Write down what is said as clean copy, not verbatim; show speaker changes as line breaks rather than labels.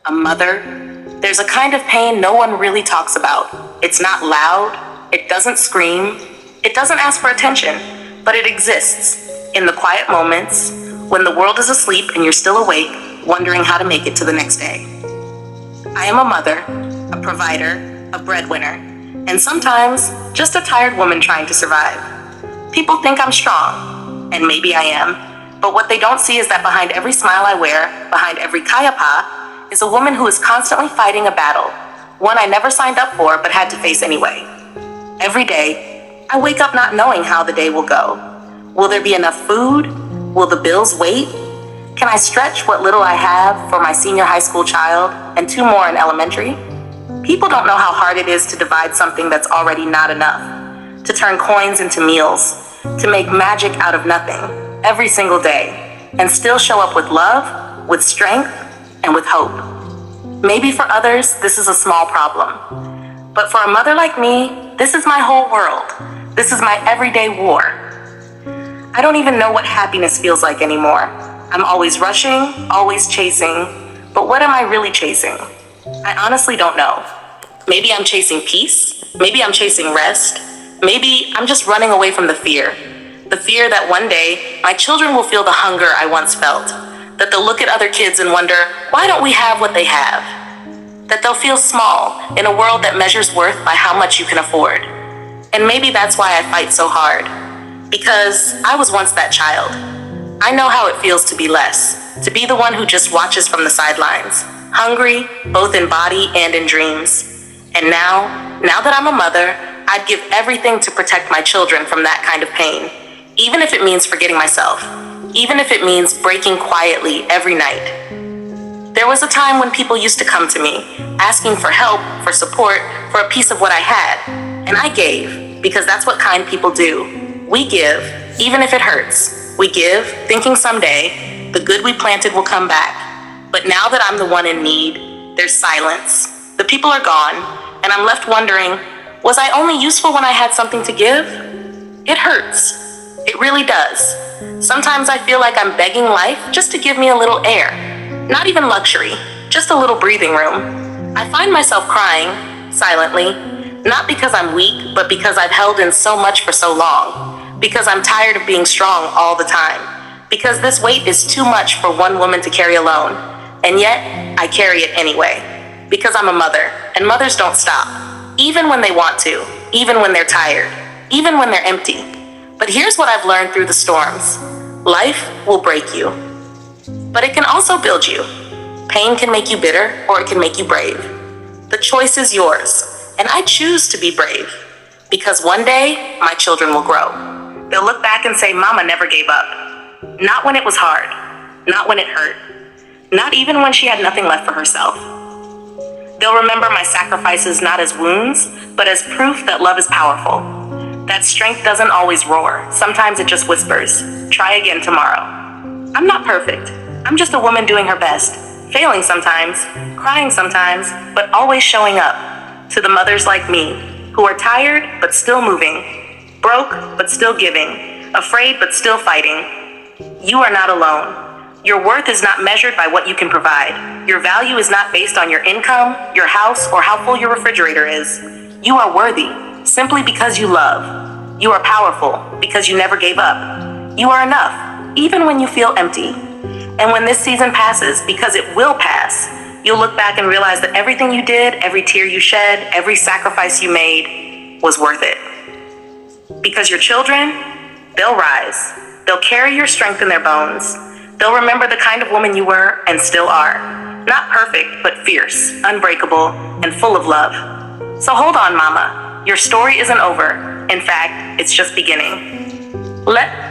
a mother. There's a kind of pain no one really talks about. It's not loud, it doesn't scream, it doesn't ask for attention, but it exists in the quiet moments when the world is asleep and you're still awake, wondering how to make it to the next day. I am a mother, a provider, a breadwinner, and sometimes just a tired woman trying to survive. People think I'm strong, and maybe I am, but what they don't see is that behind every smile I wear, behind every kaya pa, is a woman who is constantly fighting a battle, one I never signed up for but had to face anyway. Every day, I wake up not knowing how the day will go. Will there be enough food? Will the bills wait? Can I stretch what little I have for my senior high school child and 2 more in elementary? People don't know how hard it is to divide something that's already not enough, to turn coins into meals, to make magic out of nothing every single day, and still show up with love, with strength, and with hope. Maybe for others, this is a small problem. But for a mother like me, this is my whole world. This is my everyday war. I don't even know what happiness feels like anymore. I'm always rushing, always chasing, but what am I really chasing? I honestly don't know. Maybe I'm chasing peace. Maybe I'm chasing rest. Maybe I'm just running away from the fear. The fear that one day my children will feel the hunger I once felt. That they'll look at other kids and wonder, why don't we have what they have? That they'll feel small in a world that measures worth by how much you can afford. And maybe that's why I fight so hard. Because I was once that child. I know how it feels to be less, to be the one who just watches from the sidelines, hungry, both in body and in dreams. And now that I'm a mother, I'd give everything to protect my children from that kind of pain, even if it means forgetting myself, even if it means breaking quietly every night. There was a time when people used to come to me, asking for help, for support, for a piece of what I had. And I gave, because that's what kind people do. We give, even if it hurts. We give, thinking someday, the good we planted will come back. But now that I'm the one in need, there's silence. The people are gone, and I'm left wondering, was I only useful when I had something to give? It hurts. It really does. Sometimes I feel like I'm begging life just to give me a little air. Not even luxury, just a little breathing room. I find myself crying, silently, not because I'm weak, but because I've held in so much for so long. Because I'm tired of being strong all the time. Because this weight is too much for one woman to carry alone. And yet, I carry it anyway. Because I'm a mother, and mothers don't stop. Even when they want to, even when they're tired, even when they're empty. But here's what I've learned through the storms. Life will break you. But it can also build you. Pain can make you bitter, or it can make you brave. The choice is yours, and I choose to be brave. Because one day, my children will grow. They'll look back and say, Mama never gave up. Not when it was hard. Not when it hurt. Not even when she had nothing left for herself. They'll remember my sacrifices not as wounds, but as proof that love is powerful. That strength doesn't always roar. Sometimes it just whispers, try again tomorrow. I'm not perfect. I'm just a woman doing her best. Failing sometimes, crying sometimes, but always showing up. To the mothers like me, who are tired but still moving. Broke, but still giving. Afraid, but still fighting. You are not alone. Your worth is not measured by what you can provide. Your value is not based on your income, your house, or how full your refrigerator is. You are worthy, simply because you love. You are powerful, because you never gave up. You are enough, even when you feel empty. And when this season passes, because it will pass, you'll look back and realize that everything you did, every tear you shed, every sacrifice you made, was worth it. Because your children, they'll rise. They'll carry your strength in their bones. They'll remember the kind of woman you were and still are. Not perfect, but fierce, unbreakable, and full of love. So hold on, Mama. Your story isn't over. In fact, it's just beginning. Let